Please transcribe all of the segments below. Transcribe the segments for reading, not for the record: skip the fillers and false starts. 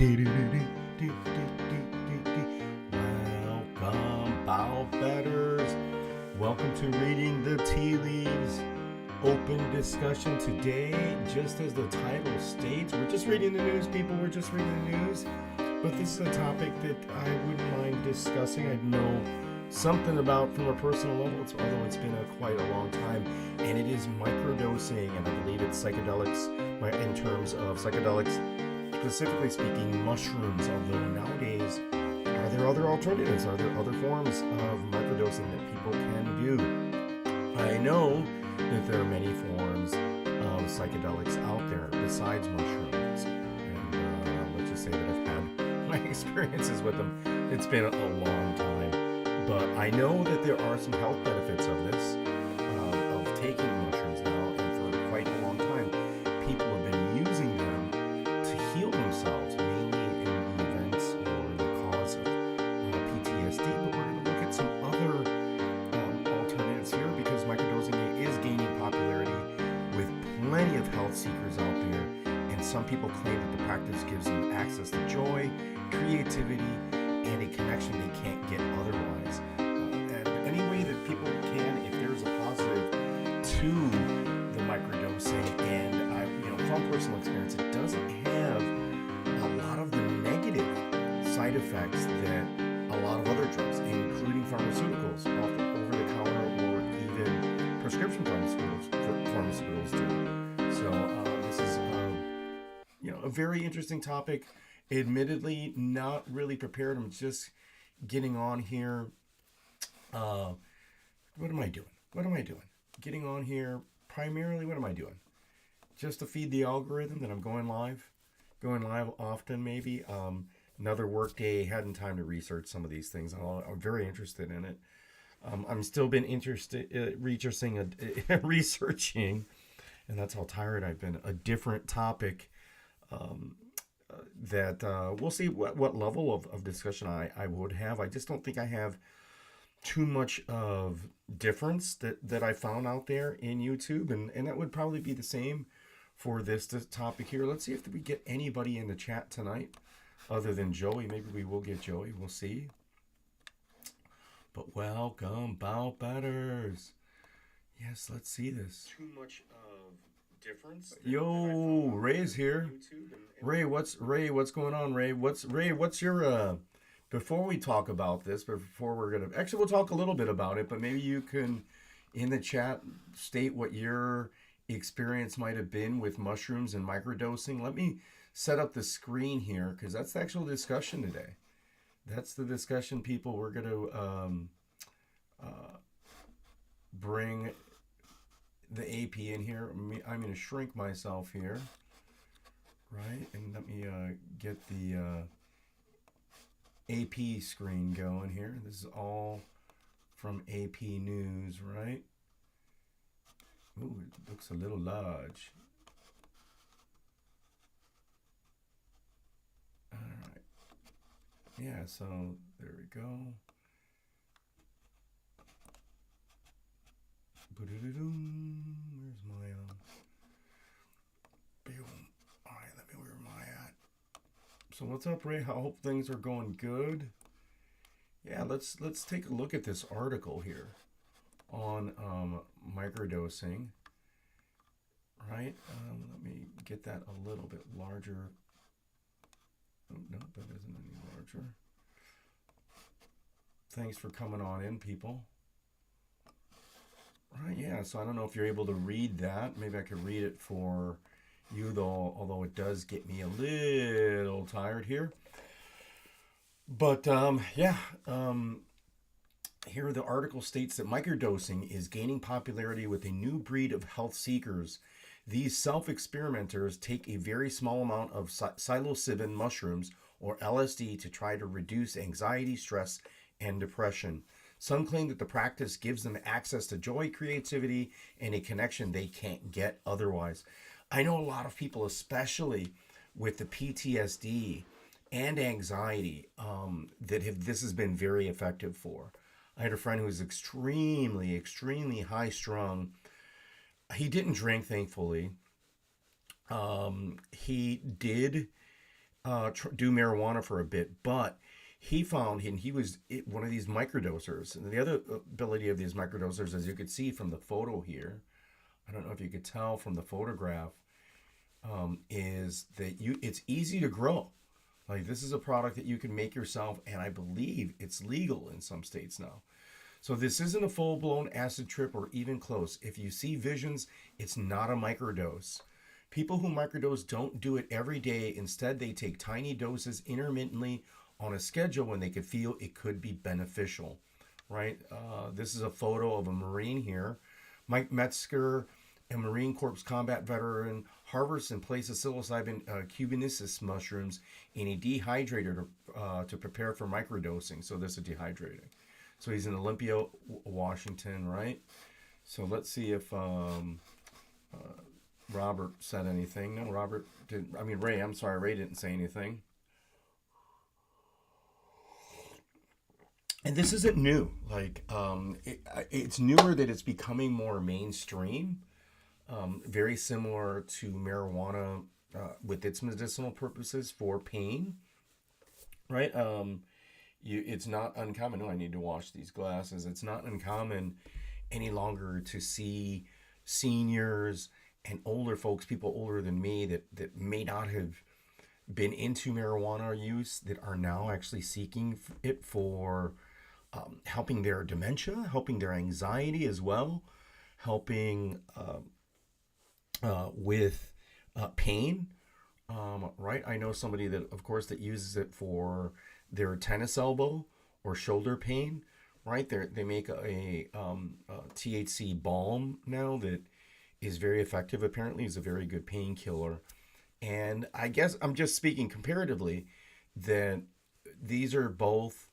Welcome, bow betters. Welcome to Reading the Tea Leaves. Open discussion today, just as the title states. We're just reading the news, people. We're just reading the news. But this is a topic that I wouldn't mind discussing. I know something about from a personal level, although it's been quite a long time. And it is microdosing, and I believe it's psychedelics in terms of psychedelics. Specifically speaking, mushrooms, although nowadays, are there other alternatives? Are there other forms of microdosing that people can do? I know that there are many forms of psychedelics out there besides mushrooms. And let's just say that I've had my experiences with them. It's been a long time. But I know that there are some health benefits of this, of taking mushrooms now, and for quite a long time, people have been using them to heal themselves, mainly in the events or the cause of PTSD. But we're going to look at some other alternatives here, because microdosing is gaining popularity with plenty of health seekers out there, and some people claim that the practice gives them access to joy, creativity, and a connection they can't get otherwise. And any way that people can, if there's a positive to the microdosing, and from personal experience, it doesn't have a lot of the negative side effects that a lot of other drugs, including pharmaceuticals, often over-the-counter or even prescription pharmaceuticals do. So this is a very interesting topic. Admittedly, not really prepared. I'm just getting on here. What am I doing? Getting on here, primarily, what am I doing? Just to feed the algorithm that I'm going live often, maybe. Another work day, hadn't time to research some of these things. I'm very interested in it. I'm still been interested researching, and that's how tired I've been, a different topic that we'll see what level of discussion I would have. I just don't think I have too much of difference that I found out there in YouTube, and that would probably be the same for this topic here. Let's see if we get anybody in the chat tonight other than Joey. Maybe we will get Joey. We'll see. But welcome, bow batters. Yes, let's see this. Too much of difference. Yo, Ray's here. Ray, what's going on, Ray? What's your before we talk about this, before we're gonna actually we'll talk a little bit about it, but maybe you can in the chat state what your experience might have been with mushrooms and microdosing. Let me set up the screen here, because that's the actual discussion today. That's the discussion, people. We're gonna bring the AP in here. I'm going to shrink myself here, right? And let me get the AP screen going here. This is all from AP News, right? Ooh, it looks a little large. All right. Yeah, so there we go. Where's my all right, where am I at? So what's up, Ray? I hope things are going good. Yeah, let's take a look at this article here on microdosing. Right? Let me get that a little bit larger. Oh, no, that isn't any larger. Thanks for coming on in, people. Right, yeah, so I don't know if you're able to read that. Maybe I could read it for you, though, although it does get me a little tired here. But, here the article states that microdosing is gaining popularity with a new breed of health seekers. These self-experimenters take a very small amount of psilocybin mushrooms, or LSD, to try to reduce anxiety, stress, and depression. Some claim that the practice gives them access to joy, creativity, and a connection they can't get otherwise. I know a lot of people, especially with the PTSD and anxiety, this has been very effective for. I had a friend who was extremely, extremely high-strung. He didn't drink, thankfully. He did do marijuana for a bit, but he found, and he was one of these microdosers. And the other ability of these microdosers, as you could see from the photo here, I don't know if you could tell from the photograph, is that it's easy to grow. Like, this is a product that you can make yourself, and I believe it's legal in some states now. So this isn't a full-blown acid trip or even close. If you see visions, it's not a microdose. People who microdose don't do it every day. Instead, they take tiny doses intermittently on a schedule when they could feel it could be beneficial, right? This is a photo of a Marine here. Mike Metzger, a Marine Corps combat veteran, harvests and places psilocybin cubacensis mushrooms in a dehydrator to prepare for microdosing. So this is dehydrating. So he's in Olympia, Washington, right? So let's see if Robert said anything. No, Robert didn't. I mean, Ray, I'm sorry, Ray didn't say anything. And this isn't new. Like, it's newer that it's becoming more mainstream. Very similar to marijuana with its medicinal purposes for pain, right? It's not uncommon. Oh, I need to wash these glasses. It's not uncommon any longer to see seniors and older folks, people older than me that may not have been into marijuana use, that are now actually seeking it for helping their dementia, helping their anxiety as well, helping with pain, right? I know somebody that, of course, that uses it for their tennis elbow or shoulder pain, right? They make a THC balm now that is very effective. Apparently, is a very good painkiller. And I guess I'm just speaking comparatively that these are both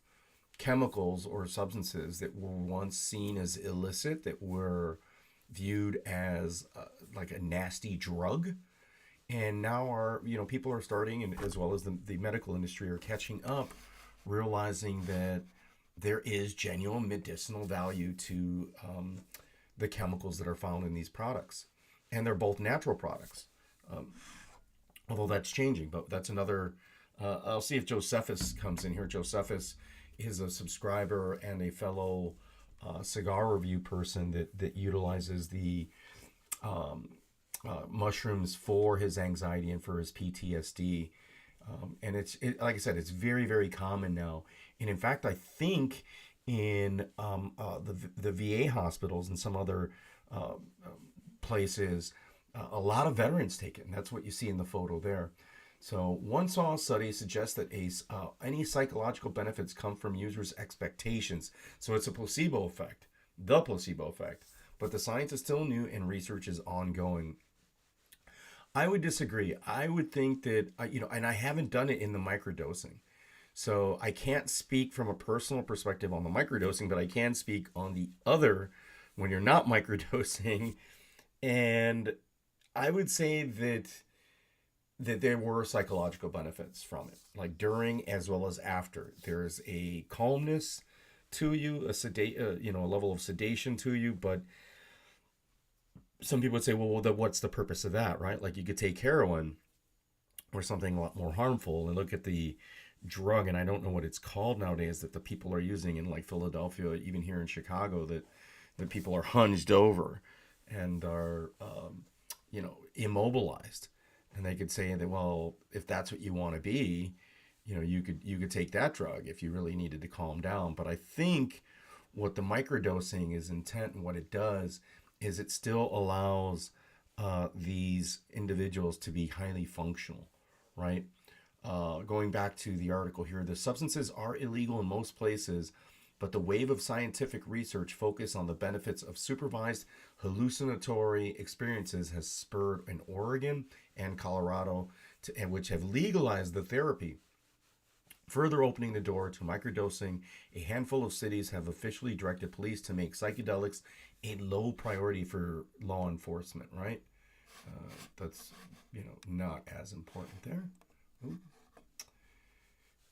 chemicals or substances that were once seen as illicit, that were viewed as like a nasty drug, and now people are starting, and as well as the medical industry, are catching up, realizing that there is genuine medicinal value to the chemicals that are found in these products, and they're both natural products. Although that's changing, but that's another. I'll see if Josephus comes in here. Josephus is a subscriber and a fellow cigar review person that utilizes the mushrooms for his anxiety and for his PTSD. And like I said, it's very, very common now. And in fact, I think in the VA hospitals and some other places, a lot of veterans take it. And that's what you see in the photo there. So one small study suggests that any psychological benefits come from users' expectations. So it's a placebo effect, the placebo effect. But the science is still new and research is ongoing. I would disagree. I would think that, and I haven't done it in the microdosing. So I can't speak from a personal perspective on the microdosing, but I can speak on the other when you're not microdosing. And I would say that there were psychological benefits from it, like during as well as after. There's a calmness to you, a level of sedation to you. But some people would say, well, what's the purpose of that, right? Like, you could take heroin or something a lot more harmful and look at the drug, and I don't know what it's called nowadays, that the people are using in like Philadelphia, even here in Chicago, that people are hunged over and are, immobilized. And they could say that, well, if that's what you want to be, you could take that drug if you really needed to calm down. But I think what the microdosing is intent, and what it does is it still allows these individuals to be highly functional, right? Going back to the article here, the substances are illegal in most places, but the wave of scientific research focused on the benefits of supervised hallucinatory experiences has spurred in Oregon and Colorado, which have legalized the therapy, further opening the door to microdosing. A handful of cities have officially directed police to make psychedelics a low priority for law enforcement, right? That's, not as important there. Ooh.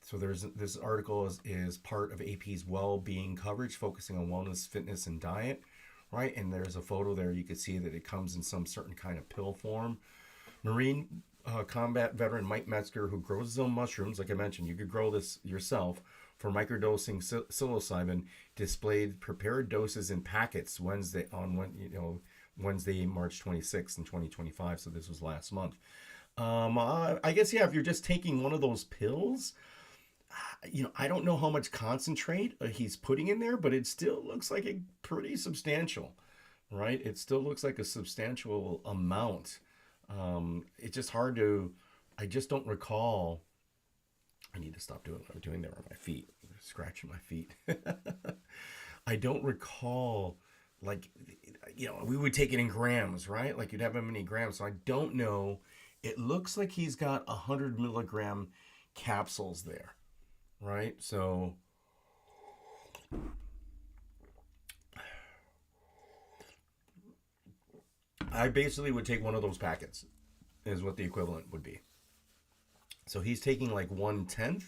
So this article is part of AP's well-being coverage, focusing on wellness, fitness, and diet, right? And there's a photo there. You can see that it comes in some certain kind of pill form. Marine combat veteran Mike Metzger, who grows his own mushrooms. Like I mentioned, you could grow this yourself for microdosing psilocybin. Displayed prepared doses in packets Wednesday, March 26th in 2025. So this was last month. I guess, yeah, if you're just taking one of those pills, I don't know how much concentrate he's putting in there, but it still looks like a pretty substantial, right? It still looks like a substantial amount. It's just hard to, I just don't recall. I need to stop doing what I'm doing there on my feet, scratching my feet. I don't recall, like, we would take it in grams, right? Like you'd have how many grams. So I don't know. It looks like he's got 100 milligram capsules there, right? So I basically would take one of those packets, is what the equivalent would be. So he's taking like 1/10.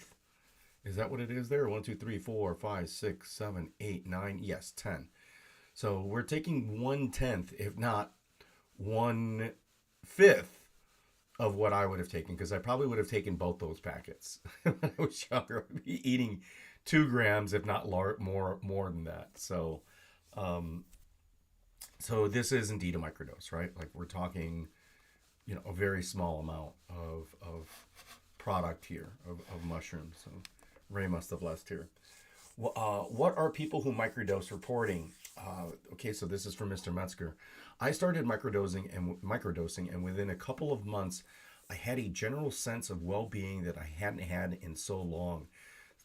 Is that what it is there? 1, 2, 3, 4, 5, 6, 7, 8, 9. Yes, 10. So we're taking 1/10, if not 1/5 of what I would have taken, because I probably would have taken both those packets when I was younger. I'd be eating 2 grams, if not more than that. So, so this is indeed a microdose, right? Like we're talking, a very small amount of product here of mushrooms. So Ray must have left here. What are people who microdose reporting? Okay, so this is from Mr. Metzger. I started microdosing, and within a couple of months, I had a general sense of well-being that I hadn't had in so long,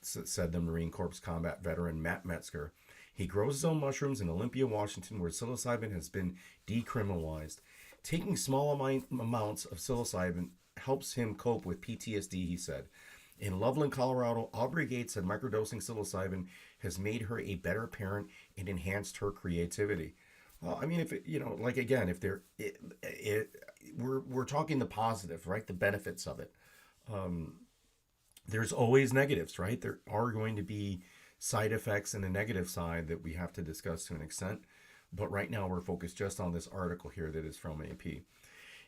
said the Marine Corps combat veteran Matt Metzger. He grows his own mushrooms in Olympia, Washington, where psilocybin has been decriminalized. Taking small amounts of psilocybin helps him cope with PTSD, he said. In Loveland, Colorado, Aubrey Gates said microdosing psilocybin has made her a better parent and enhanced her creativity. Well, I mean, if it, like again, if we're talking the positive, right? The benefits of it. There's always negatives, right? There are going to be side effects and the negative side that we have to discuss to an extent. But right now we're focused just on this article here that is from AP.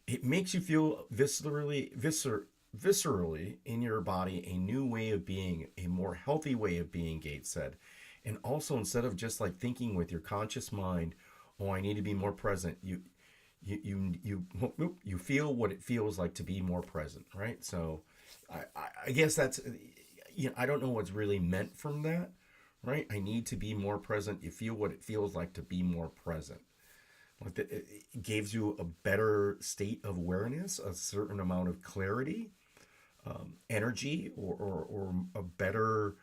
It makes you feel viscerally in your body, a new way of being, a more healthy way of being, Gates said. And also, instead of just like thinking with your conscious mind, oh, I need to be more present, you feel what it feels like to be more present, right? So I guess that's, I don't know what's really meant from that, right? I need to be more present. You feel what it feels like to be more present. Like it gives you a better state of awareness, a certain amount of clarity, energy, or a better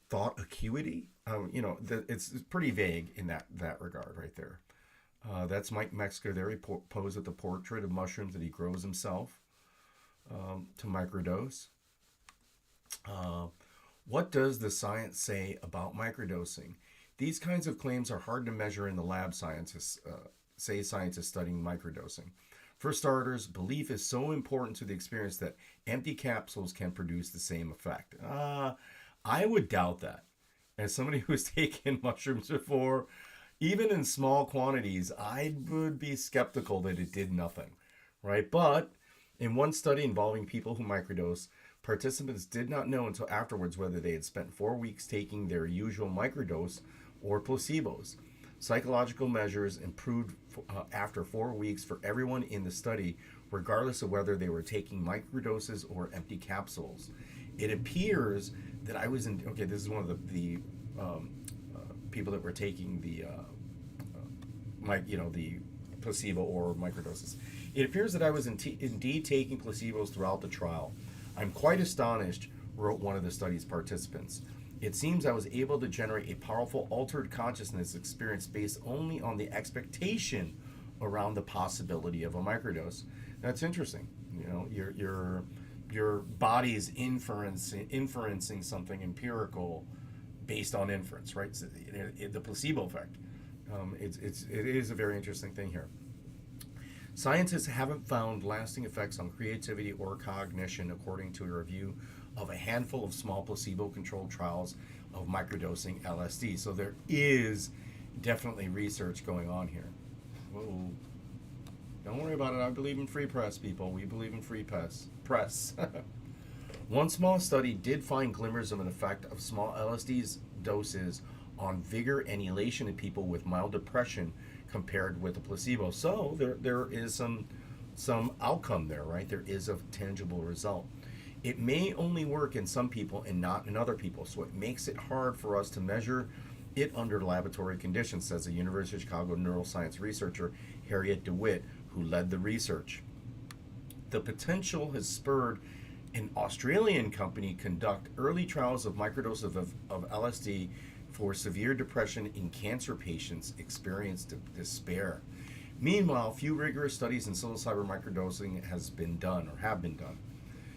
thought acuity. It's pretty vague in that regard right there. That's Mike Metzger there. He posed with the portrait of mushrooms that he grows himself to microdose. What does the science say about microdosing? These kinds of claims are hard to measure in the lab, scientists studying microdosing. For starters, belief is so important to the experience that empty capsules can produce the same effect. I would doubt that. As somebody who's taken mushrooms before, even in small quantities, I would be skeptical that it did nothing, right? But in one study involving people who microdose, participants did not know until afterwards whether they had spent 4 weeks taking their usual microdose or placebos. Psychological measures improved after 4 weeks for everyone in the study, regardless of whether they were taking microdoses or empty capsules. It appears that I was in. Okay, this is one of the people that were taking the the placebo or microdoses. It appears that I was indeed taking placebos throughout the trial. I'm quite astonished, wrote one of the study's participants. It seems I was able to generate a powerful altered consciousness experience based only on the expectation around the possibility of a microdose. That's interesting. Your body's inferencing something empirical based on inference, right? So the placebo effect. It is a very interesting thing here. Scientists haven't found lasting effects on creativity or cognition, according to a review of a handful of small placebo-controlled trials of microdosing LSD. So there is definitely research going on here. Whoa. Don't worry about it. I believe in free press, people. We believe in free press. One small study did find glimmers of an effect of small LSD doses on vigor and elation in people with mild depression compared with a placebo. So there is some outcome there, right? There is a tangible result. It may only work in some people and not in other people, so it makes it hard for us to measure it under laboratory conditions, says a University of Chicago neuroscience researcher, Harriet DeWitt, who led the research. The potential has spurred an Australian company conduct early trials of microdoses of LSD for severe depression in cancer patients experienced despair. Meanwhile, few rigorous studies in psilocybin microdosing have been done.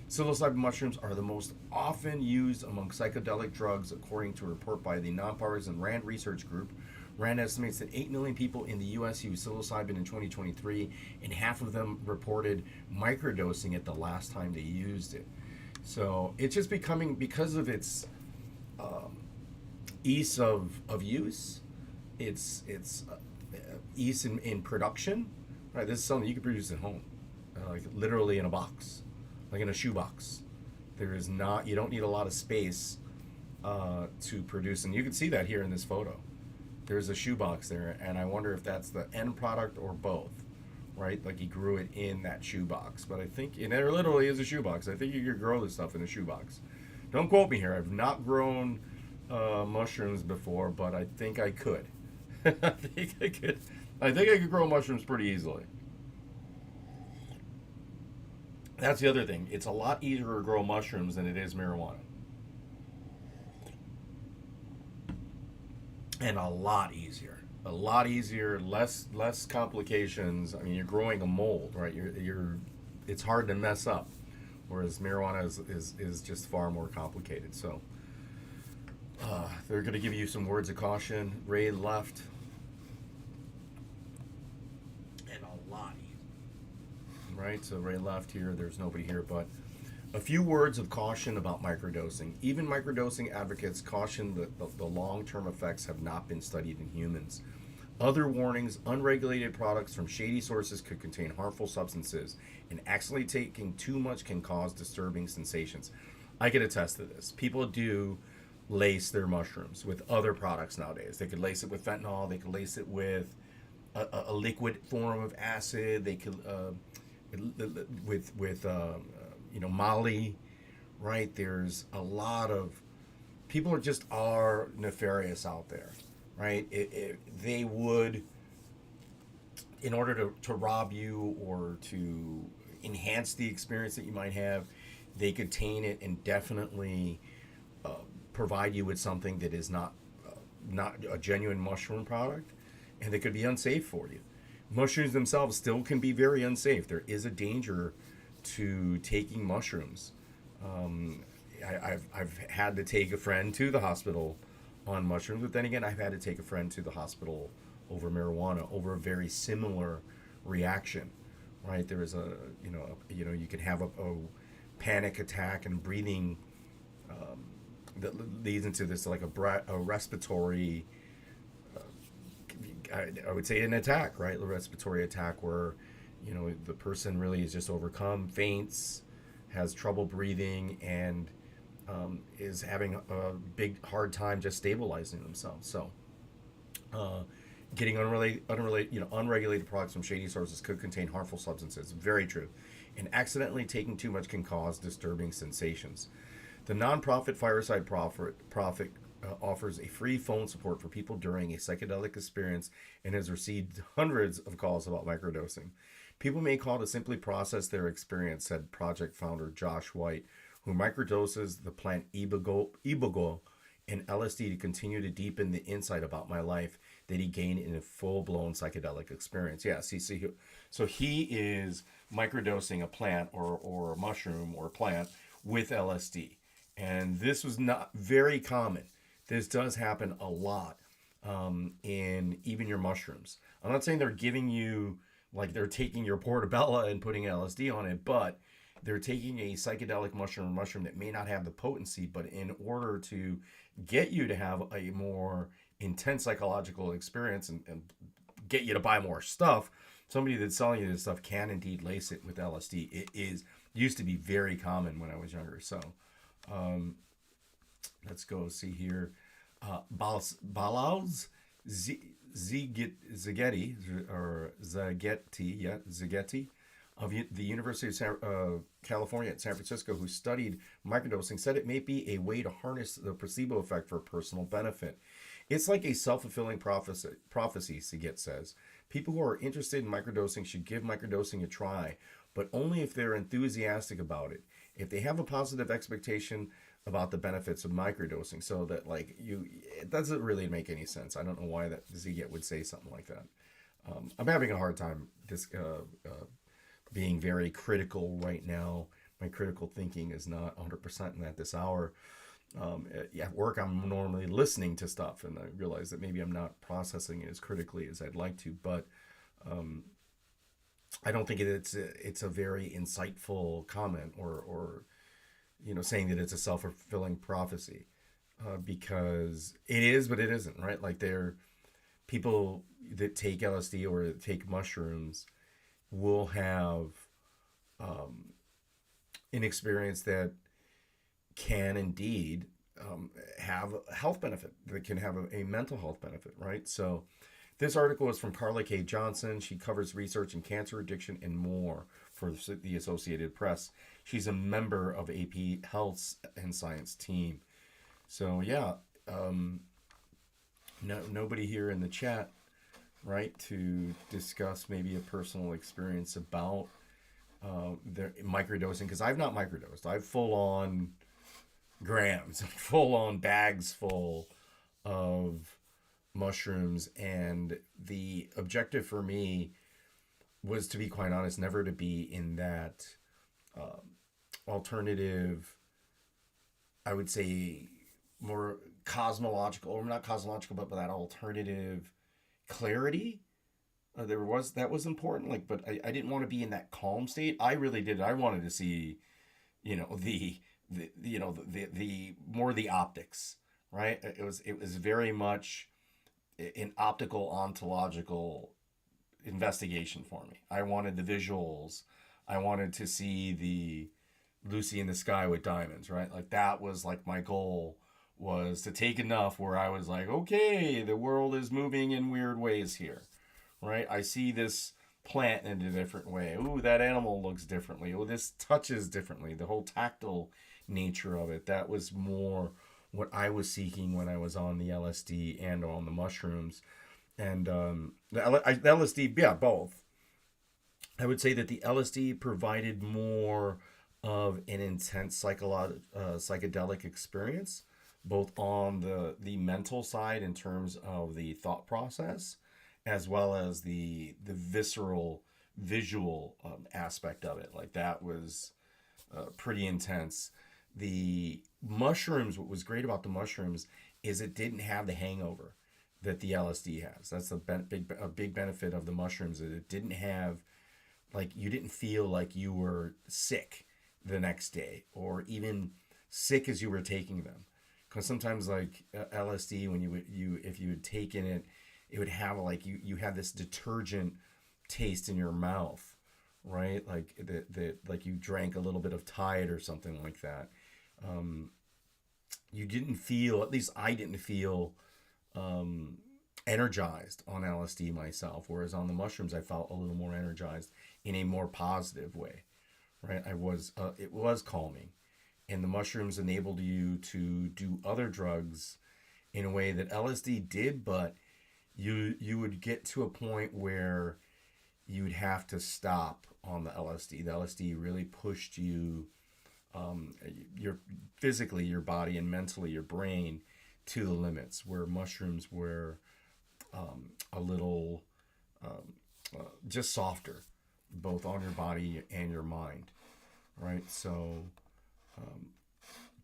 Psilocybin mushrooms are the most often used among psychedelic drugs, according to a report by the nonpartisan RAND Research Group. RAND estimates that 8 million people in the U.S. used psilocybin in 2023, and half of them reported microdosing it the last time they used it. So it's just becoming, because of its ease of use, its ease in production. Right, this is something you can produce at home, like literally in a box, like in a shoebox. You don't need a lot of space to produce, and you can see that here in this photo. There's a shoebox there, and I wonder if that's the end product or both, right? Like he grew it in that shoebox. But I think, and there literally is a shoebox. I think you could grow this stuff in a shoebox. Don't quote me here. I've not grown mushrooms before, but I think I could. I think I could grow mushrooms pretty easily. That's the other thing. It's a lot easier to grow mushrooms than it is marijuana. And a lot easier, less complications. I mean, you're growing a mold, right? It's hard to mess up, whereas marijuana is just far more complicated. So they're going to give you some words of caution. Ray left, and a lot easier, right? So Ray left here. There's nobody here, but a few words of caution about microdosing. Even microdosing advocates caution that the long-term effects have not been studied in humans. Other warnings: unregulated products from shady sources could contain harmful substances, and accidentally taking too much can cause disturbing sensations. I can attest to this. People do lace their mushrooms with other products nowadays. They could lace it with fentanyl. They could lace it with a liquid form of acid. They could with Molly, right? There's a lot of people are nefarious out there, right? They would, in order to rob you or to enhance the experience that you might have, they could taint it and definitely provide you with something that is not a genuine mushroom product, and they could be unsafe for you. Mushrooms themselves still can be very unsafe. There is a danger to taking mushrooms. I've had to take a friend to the hospital on mushrooms, but then again, I've had to take a friend to the hospital over marijuana over a very similar reaction, right? There is you can have a panic attack and breathing that leads into this, like a respiratory, I would say an attack, right? A respiratory attack where the person really is just overcome, faints, has trouble breathing, and is having a big hard time just stabilizing themselves. So getting unregulated products from shady sources could contain harmful substances. Very true. And accidentally taking too much can cause disturbing sensations. The nonprofit Fireside Prophet offers a free phone support for people during a psychedelic experience and has received hundreds of calls about microdosing. People may call to simply process their experience, said project founder Josh White, who microdoses the plant iboga and LSD to continue to deepen the insight about my life that he gained in a full-blown psychedelic experience. Yeah, so he is microdosing a plant or a mushroom or a plant with LSD. And this was not very common. This does happen a lot in even your mushrooms. I'm not saying they're giving you, like they're taking your portobello and putting LSD on it, but they're taking a psychedelic mushroom that may not have the potency, but in order to get you to have a more intense psychological experience and get you to buy more stuff, somebody that's selling you this stuff can indeed lace it with LSD. It is used to be very common when I was younger. So um, let's go see here. Balaus Zaghetti or Zaghetti, yeah, Zaghetti of the University of California at San Francisco, who studied microdosing, said it may be a way to harness the placebo effect for personal benefit. It's like a self-fulfilling prophecy, Saget says. People who are interested in microdosing should give microdosing a try, but only if they're enthusiastic about it. If they have a positive expectation about the benefits of microdosing, so that like it doesn't really make any sense. I don't know why that Ziget would say something like that. I'm having a hard time being very critical right now. My critical thinking is not 100% at this hour. At work, I'm normally listening to stuff, and I realize that maybe I'm not processing it as critically as I'd like to. But I don't think it's a very insightful comment, or saying that it's a self-fulfilling prophecy, because it is, but it isn't, right? Like, there, people that take LSD or take mushrooms will have an experience that can indeed have a health benefit, that can have a mental health benefit, right? So this article is from Carla K. Johnson. She covers research in cancer, addiction, and more for the Associated Press. She's a member of AP Health and Science team. So yeah, nobody here in the chat, right, to discuss maybe a personal experience about their microdosing, because I've not microdosed. I've full on grams, full on bags full of mushrooms, and the objective for me was, to be quite honest, never to be in that alternative, I would say more cosmological, or not cosmological, but that alternative clarity. That was important, like, but I didn't want to be in that calm state. I really did. I wanted to see, the more the optics, right? It was very much an optical ontological investigation for me. I wanted the visuals. I wanted to see the Lucy in the Sky with Diamonds, right? Like, that was like my goal, was to take enough where I was like, okay, the world is moving in weird ways here, right? I see this plant in a different way. Ooh, that animal looks differently. Oh, this touches differently. The whole tactile nature of it. That was more what I was seeking when I was on the LSD and on the mushrooms. And the LSD, yeah, both. I would say that the LSD provided more of an intense psychedelic experience, both on the mental side in terms of the thought process, as well as the visceral visual aspect of it. Like, that was pretty intense. The mushrooms, what was great about the mushrooms is it didn't have the hangover that the LSD has. That's a big benefit of the mushrooms, that it didn't have, like, you didn't feel like you were sick the next day, or even sick as you were taking them. Because sometimes, like, LSD, when if you had taken it, it would have, like, you had this detergent taste in your mouth, right? Like like you drank a little bit of Tide or something like that. You didn't feel, at least I didn't feel energized on LSD myself, whereas on the mushrooms I felt a little more energized in a more positive way, right? It was calming, and the mushrooms enabled you to do other drugs in a way that LSD did, but you would get to a point where you would have to stop on the LSD. The LSD really pushed you, physically, your body, and mentally, your brain, to the limits, where mushrooms were a little just softer, both on your body and your mind, right? So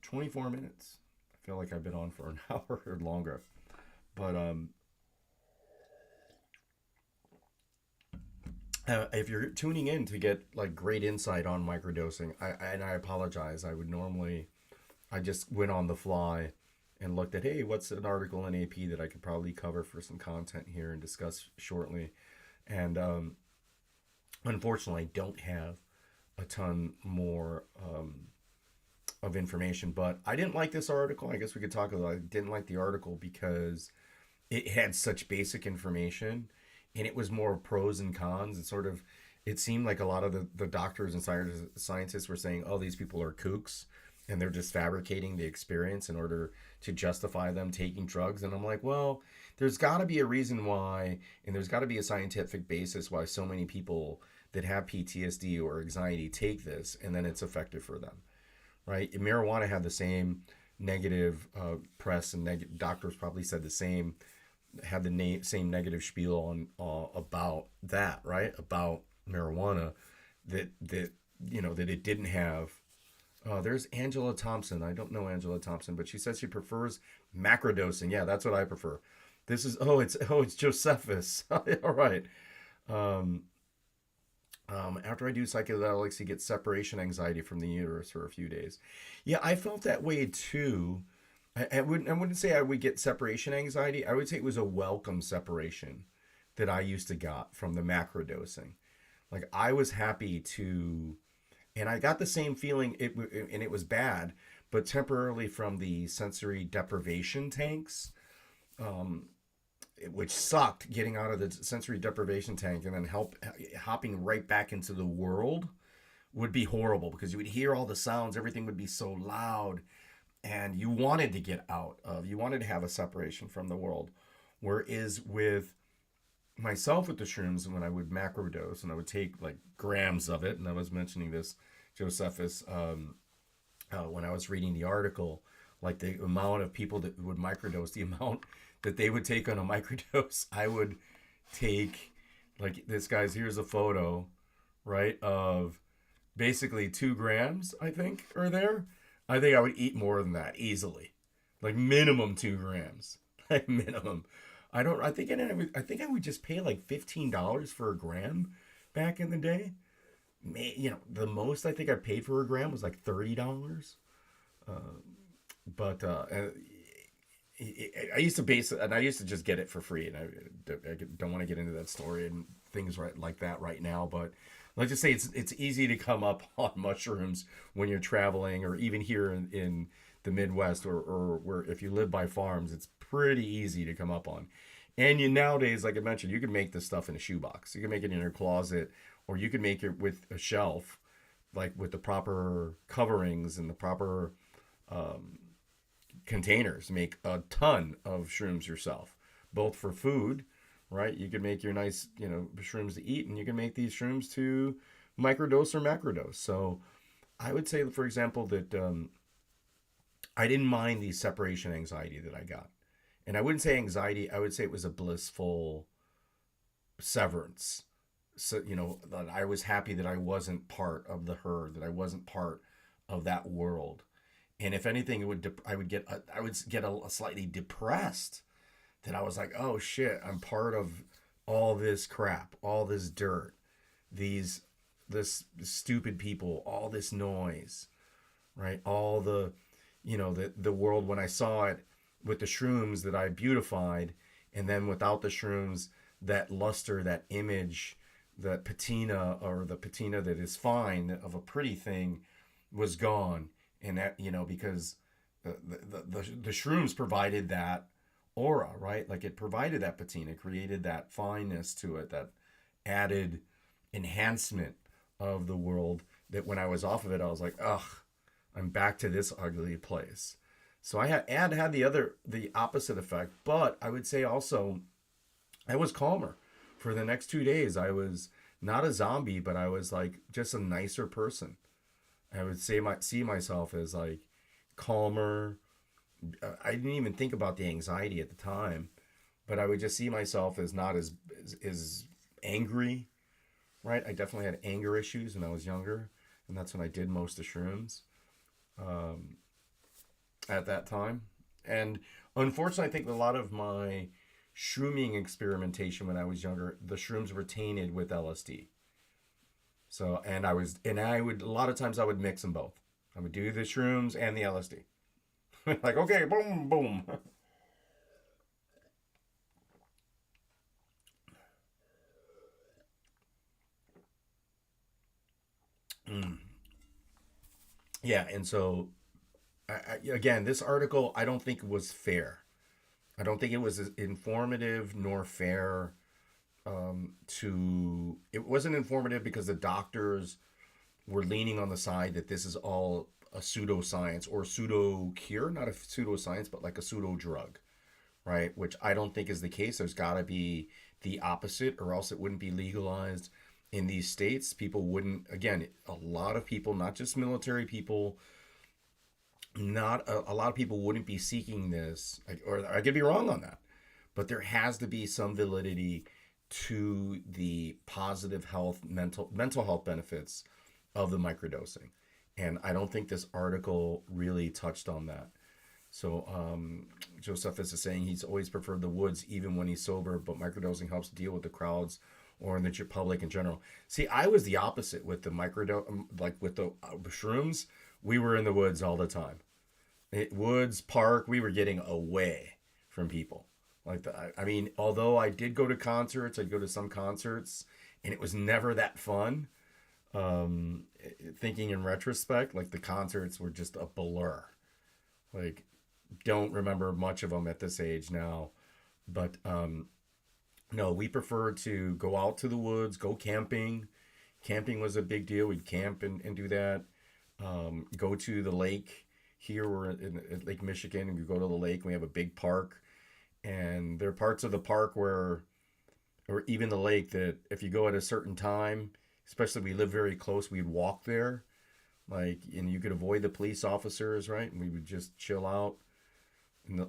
24 minutes. I feel like I've been on for an hour or longer, but if you're tuning in to get, like, great insight on microdosing, I apologize. I just went on the fly and looked at, hey, what's an article in AP that I could probably cover for some content here and discuss shortly. And Unfortunately, I don't have a ton more of information, but I didn't like this article. I guess we could talk about it. I didn't like the article because it had such basic information and it was more pros and cons. It seemed like a lot of the doctors and scientists were saying, oh, these people are kooks and they're just fabricating the experience in order to justify them taking drugs. And I'm like, well, there's got to be a reason why, and there's got to be a scientific basis why so many people that have PTSD or anxiety take this, and then it's effective for them, right? Marijuana had the same negative press, and doctors probably said the same, had the same negative spiel on about that, right? About marijuana, that that it didn't have. There's Angela Thompson. I don't know Angela Thompson, but she says she prefers macrodosing. Yeah, that's what I prefer. This is it's Josephus. All right. Um, After I do psychedelics, you get separation anxiety from the uterus for a few days. Yeah, I felt that way too. I wouldn't say I would get separation anxiety. I would say it was a welcome separation that I used to got from the macrodosing. Like I was happy to, and I got the same feeling. And it was bad, but temporarily from the sensory deprivation tanks, um, which sucked getting out of the sensory deprivation tank and then hopping right back into the world would be horrible because you would hear all the sounds, everything would be so loud, and you wanted to get out of, you wanted to have a separation from the world. Whereas with myself with the shrooms, when I would macrodose and I would take like grams of it, and I was mentioning this, Josephus, when I was reading the article, like the amount of people that would microdose, the amount that they would take on a microdose, I would take, like this guy's, here's a photo, right, of basically 2 grams, I think, are there. I think I would eat more than that easily, like minimum 2 grams, like minimum. I think I would just pay like $15 for a gram back in the day. The most I think I paid for a gram was like $30. But I used to base it, and I used to just get it for free. And I don't want to get into that story and things like that right now. But let's just say it's easy to come up on mushrooms when you're traveling, or even here in the Midwest, or where if you live by farms, it's pretty easy to come up on. And nowadays, like I mentioned, you can make this stuff in a shoebox. You can make it in your closet, or you can make it with a shelf, like with the proper coverings and the proper containers. Make a ton of shrooms yourself, both for food, right? You can make your nice, shrooms to eat, and you can make these shrooms to microdose or macrodose. So I would say, for example, that I didn't mind the separation anxiety that I got. And I wouldn't say anxiety, I would say it was a blissful severance. So, that I was happy that I wasn't part of the herd, that I wasn't part of that world. And if anything, I would get a slightly depressed, that I was like, oh shit, I'm part of all this crap, all this dirt, this stupid people, all this noise, right? All the world, when I saw it with the shrooms that I beautified, and then without the shrooms, that luster, that image, that patina, or the patina that is fine of a pretty thing, was gone. And that, because the shrooms provided that aura, right? Like it provided that patina, created that fineness to it, that added enhancement of the world, that when I was off of it, I was like, ugh, I'm back to this ugly place. So I had the opposite effect, but I would say also I was calmer for the next 2 days. I was not a zombie, but I was like just a nicer person. I would see myself as like calmer. I didn't even think about the anxiety at the time, but I would just see myself as not as angry, right? I definitely had anger issues when I was younger, and that's when I did most of shrooms at that time. And unfortunately, I think a lot of my shrooming experimentation when I was younger, the shrooms were tainted with LSD. So, and I would, a lot of times I would mix them both. I would do the shrooms and the LSD. Like, okay, boom, boom. Mm. Yeah, and so again, this article I don't think was fair. I don't think it was informative nor fair. To it wasn't informative because the doctors were leaning on the side that this is all a pseudoscience or pseudo cure, not a pseudoscience, but like a pseudo drug, right? Which I don't think is the case. There's got to be the opposite, or else it wouldn't be legalized in these states. People wouldn't, again, a lot of people, not just military people, not a lot of people wouldn't be seeking this, or I could be wrong on that, but there has to be some validity to the positive health, mental health benefits of the microdosing, and I don't think this article really touched on that. So Josephus is saying he's always preferred the woods even when he's sober, but microdosing helps deal with the crowds or in the public in general. See, I was the opposite with the like with the shrooms. We were in the woods all the time. Woods, park, we were getting away from people. Like I mean, although I did go to concerts, I'd go to some concerts, and it was never that fun. Um, Thinking in retrospect, like the concerts were just a blur. Like, don't remember much of them at this age now, but no, we preferred to go out to the woods, go camping. Camping was a big deal. We'd camp and do that. Go to the lake. Here we're in Lake Michigan, and we go to the lake. And we have a big park, and there are parts of the park where, or even the lake, that if you go at a certain time, especially we live very close, we'd walk there, like, and you could avoid the police officers, right? And we would just chill out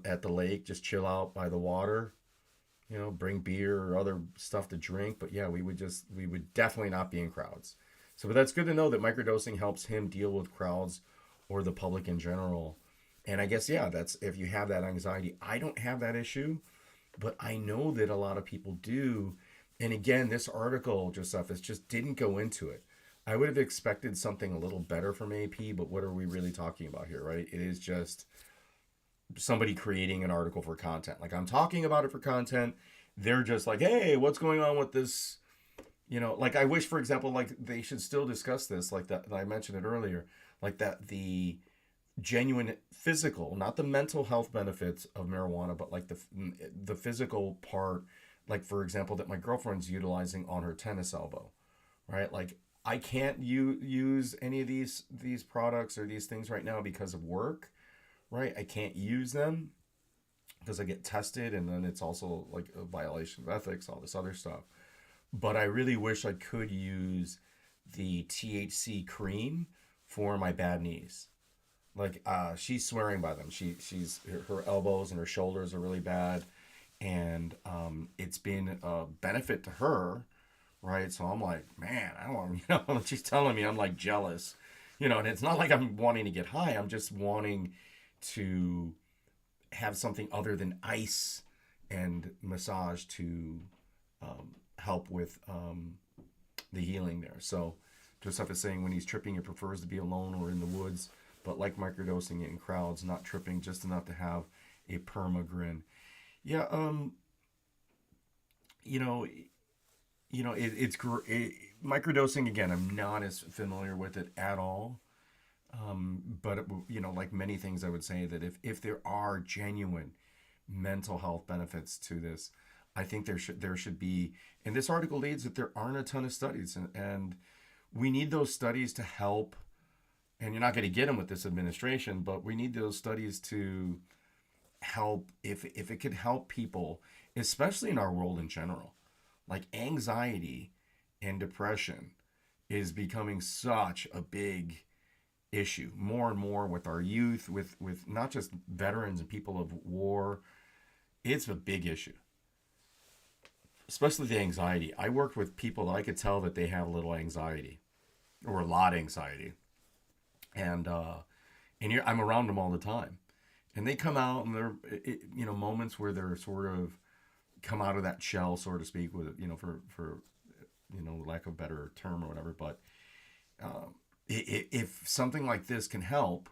at the lake, just chill out by the water, bring beer or other stuff to drink. But yeah, we would definitely not be in crowds. So, but that's good to know that microdosing helps him deal with crowds or the public in general. And I guess, yeah, that's if you have that anxiety. I don't have that issue, but I know that a lot of people do. And again, this article, Josephus, just didn't go into it. I would have expected something a little better from AP, but what are we really talking about here, right? It is just somebody creating an article for content. Like, I'm talking about it for content. They're just like, hey, what's going on with this? Like, I wish, for example, like they should still discuss this, like that I mentioned it earlier, like that the genuine physical, not the mental health benefits of marijuana, but like the physical part, like for example, that my girlfriend's utilizing on her tennis elbow, right? Like, I can't use any of these products or these things right now because of work, right? I can't use them because I get tested, and then it's also like a violation of ethics, all this other stuff. But I really wish I could use the THC cream for my bad knees. Like, she's swearing by them. She's her elbows and her shoulders are really bad, and it's been a benefit to her, right? So I'm like, man, I don't want, she's telling me, I'm like jealous, and it's not like I'm wanting to get high. I'm just wanting to have something other than ice and massage to help with the healing there. So Joseph is saying when he's tripping, he prefers to be alone or in the woods, but like microdosing it in crowds, not tripping, just enough to have a perma grin. Yeah, you know, it's great. Microdosing again, I'm not as familiar with it at all. But like many things, I would say that if there are genuine mental health benefits to this, I think there should be. And this article leads that there aren't a ton of studies, and we need those studies to help. And you're not going to get them with this administration, but we need those studies to help if it could help people, especially in our world in general. Like, anxiety and depression is becoming such a big issue, more and more with our youth, with not just veterans and people of war. It's a big issue, especially the anxiety. I worked with people that I could tell that they have a little anxiety or a lot of anxiety, and I'm around them all the time, and they come out, and they're moments where they're sort of come out of that shell, so to speak, with for lack of a better term or whatever. But if something like this can help,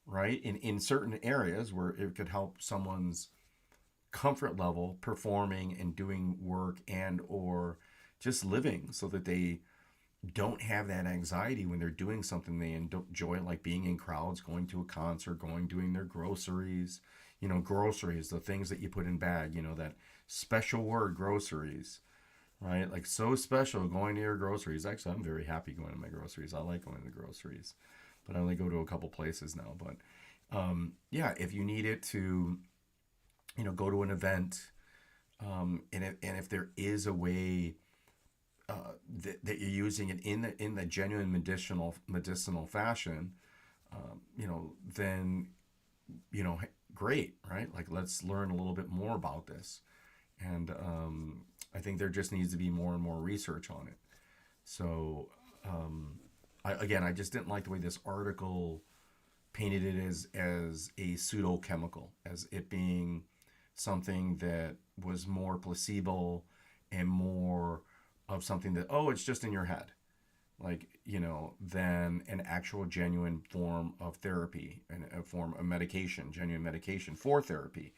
right, in certain areas where it could help someone's comfort level performing and doing work and or just living, so that they don't have that anxiety when they're doing something they enjoy, like being in crowds, going to a concert, doing their groceries. Groceries, the things that you put in bag, that special word, groceries, right? Like, so special going to your groceries. Actually, I'm very happy going to my groceries. I like going to the groceries, but I only go to a couple places now. But yeah, if you need it to, go to an event, and if there is a way that you're using it in the genuine medicinal fashion, then great, right? Like, let's learn a little bit more about this, and I think there just needs to be more and more research on it. So, I just didn't like the way this article painted it as a pseudo chemical, as it being something that was more placebo and more of something that, oh, it's just in your head, like, than an actual genuine form of therapy and a form of medication, genuine medication for therapy.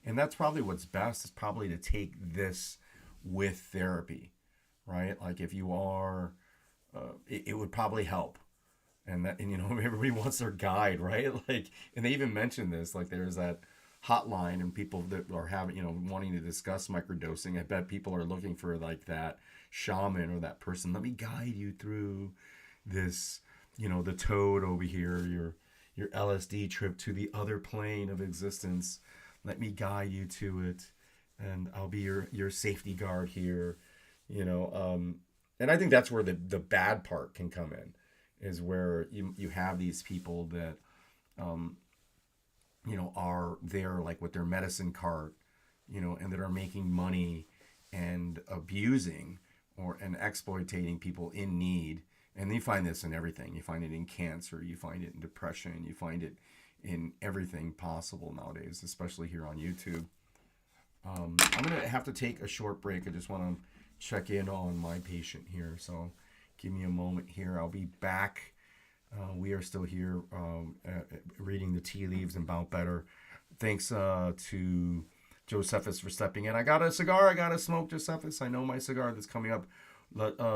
And that's probably what's best, is probably to take this with therapy, right? Like, if you are, it would probably help. And everybody wants their guide, right? Like, and they even mentioned this, like, there's that hotline, and people that are having, wanting to discuss microdosing. I bet people are looking for, like, that shaman or that person. Let me guide you through this, the toad over here, your LSD trip to the other plane of existence. Let me guide you to it, and I'll be your safety guard here. And I think that's where the bad part can come in, is where you have these people that are there, like, with their medicine cart, and that are making money and abusing and exploiting people in need. And you find this in everything. You find it in cancer, you find it in depression, you find it in everything possible nowadays, especially here on YouTube. I'm going to have to take a short break. I just want to check in on my patient here. So give me a moment here. I'll be back. We are still here reading the tea leaves and About Better. Thanks to Josephus for stepping in. I got a cigar. I got to smoke, Josephus. I know my cigar that's coming up.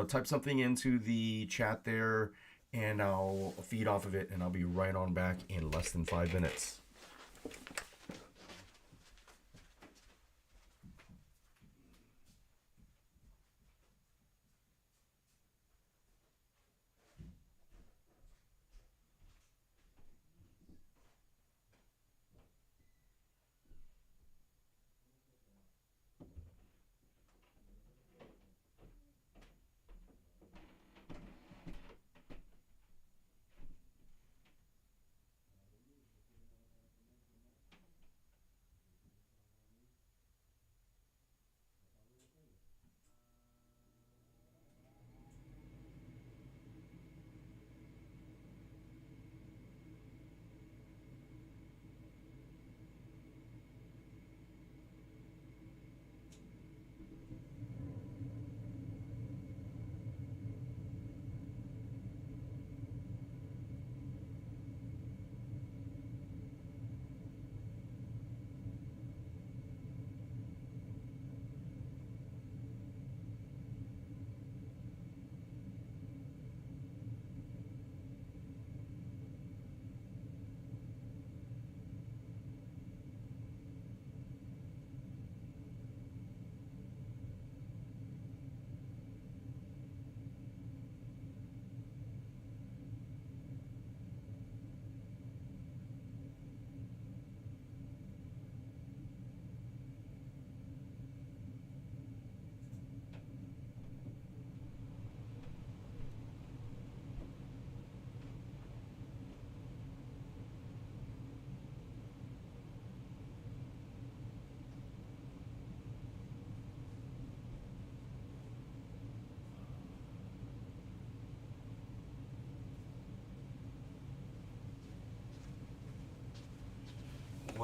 Type something into the chat there, and I'll feed off of it, and I'll be right on back in less than 5 minutes.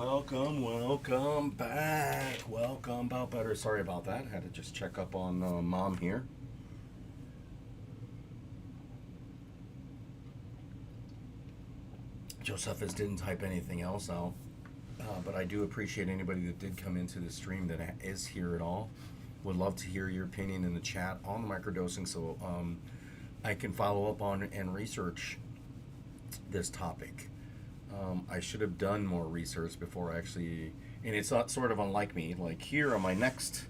Welcome back. Welcome, About Better. Sorry about that. Had to just check up on Mom here. Josephus didn't type anything else out, but I do appreciate anybody that did come into the stream that is here at all. Would love to hear your opinion in the chat on the microdosing. So I can follow up on and research this topic. I should have done more research before actually, and it's not sort of unlike me. Like here on my next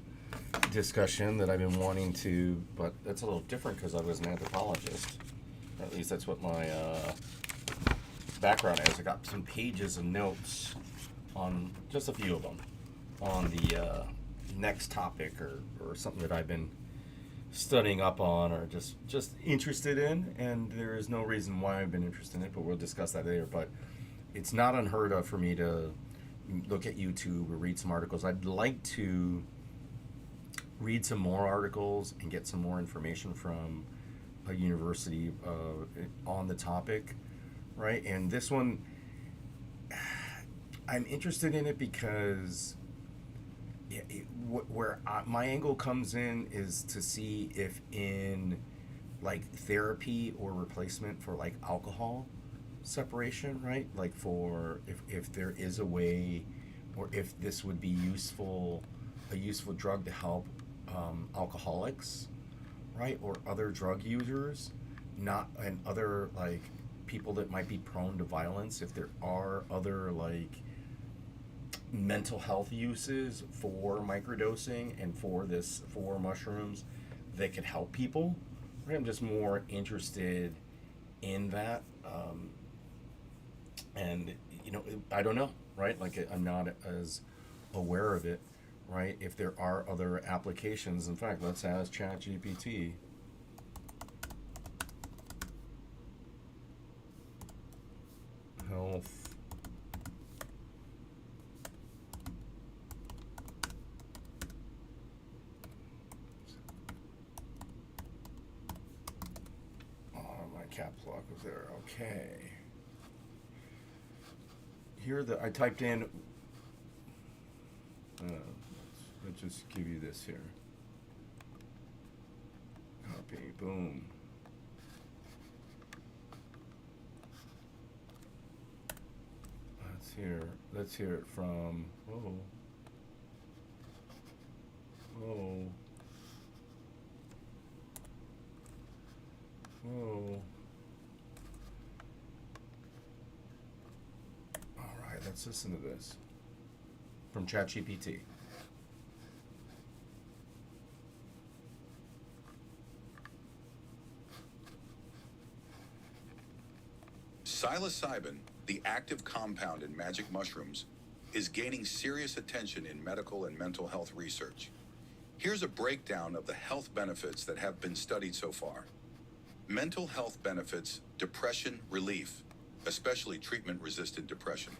discussion that I've been wanting to, but that's a little different because I was an anthropologist. At least that's what my background is. I got some pages of notes on just a few of them on the next topic or something that I've been studying up on or just interested in, and there is no reason why I've been interested in it, but we'll discuss that later. But it's not unheard of for me to look at YouTube or read some articles. I'd like to read some more articles and get some more information from a university on the topic, right? And this one, I'm interested in it because my angle comes in is to see if in like therapy or replacement for like alcohol separation, right? Like for if there is a way, or if this would be a useful drug to help alcoholics, right, or other drug users, not and other like people that might be prone to violence. If there are other like mental health uses for microdosing and for mushrooms that could help people, right? I'm just more interested in that, and I don't know, right? Like I'm not as aware of it, right? If there are other applications. In fact, let's ask ChatGPT. Health caps lock was there. Okay. Here I typed in. Let's just give you this here. Copy. Boom. Let's hear it from. Whoa. Whoa. Whoa. All right, let's listen to this from ChatGPT. Psilocybin, the active compound in magic mushrooms, is gaining serious attention in medical and mental health research. Here's a breakdown of the health benefits that have been studied so far. Mental health benefits: depression relief, especially treatment-resistant depression.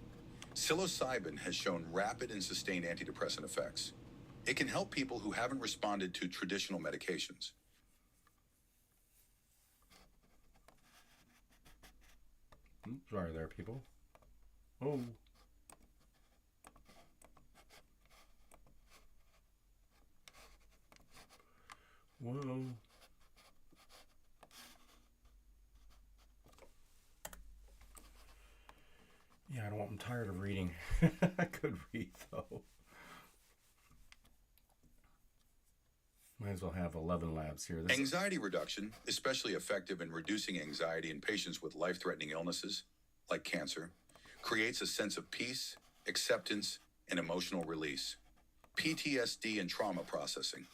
Psilocybin has shown rapid and sustained antidepressant effects. It can help people who haven't responded to traditional medications. Sorry there, people. Oh. Whoa. Yeah, I'm tired of reading. I could read, though. Might as well have 11 labs here. Anxiety reduction, especially effective in reducing anxiety in patients with life-threatening illnesses, like cancer, creates a sense of peace, acceptance, and emotional release. PTSD and trauma processing.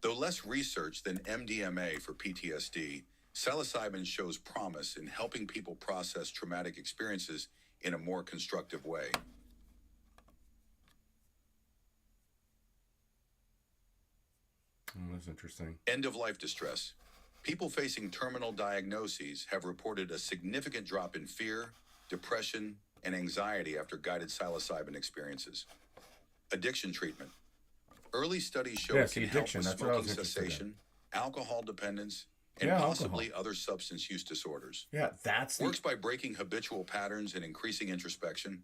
Though less research than MDMA for PTSD, psilocybin shows promise in helping people process traumatic experiences in a more constructive way. Oh, that's interesting. End-of-life distress. People facing terminal diagnoses have reported a significant drop in fear, depression, and anxiety after guided psilocybin experiences. Addiction treatment. Early studies show it can help with smoking cessation, alcohol dependence, and possibly other substance use disorders. Yeah, works by breaking habitual patterns and increasing introspection.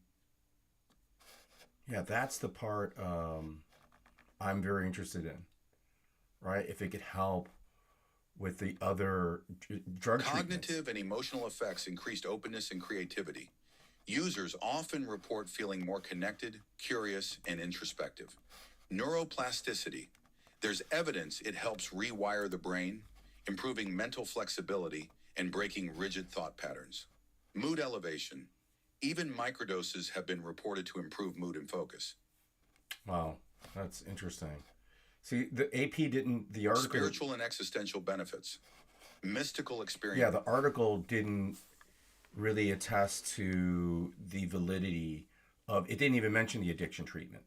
Yeah, that's the part I'm very interested in, right? If it could help with the other drug Cognitive and emotional effects increased openness and creativity. Users often report feeling more connected, curious, and introspective. Neuroplasticity. There's evidence it helps rewire the brain, improving mental flexibility and breaking rigid thought patterns. Mood elevation. Even microdoses have been reported to improve mood and focus. Wow, that's interesting. See, the AP didn't, the article. Spiritual and existential benefits. Mystical experience. Yeah, the article didn't really attest to the validity of, it didn't even mention the addiction treatment.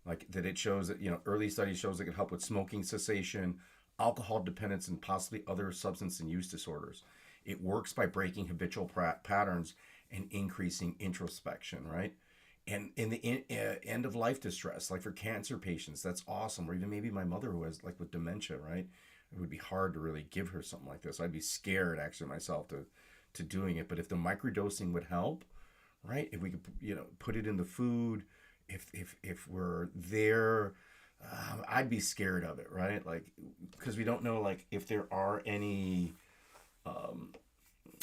Like that it shows that, early studies shows it can help with smoking cessation, alcohol dependence, and possibly other substance and use disorders. It works by breaking habitual patterns and increasing introspection, right? And in the end of life distress, like for cancer patients, that's awesome. Or even maybe my mother who has, like with dementia, right? It would be hard to really give her something like this. I'd be scared actually myself to doing it. But if the microdosing would help, right? If we could, put it in the food, if we're there, I'd be scared of it, right? Like, because we don't know, like, if there are any,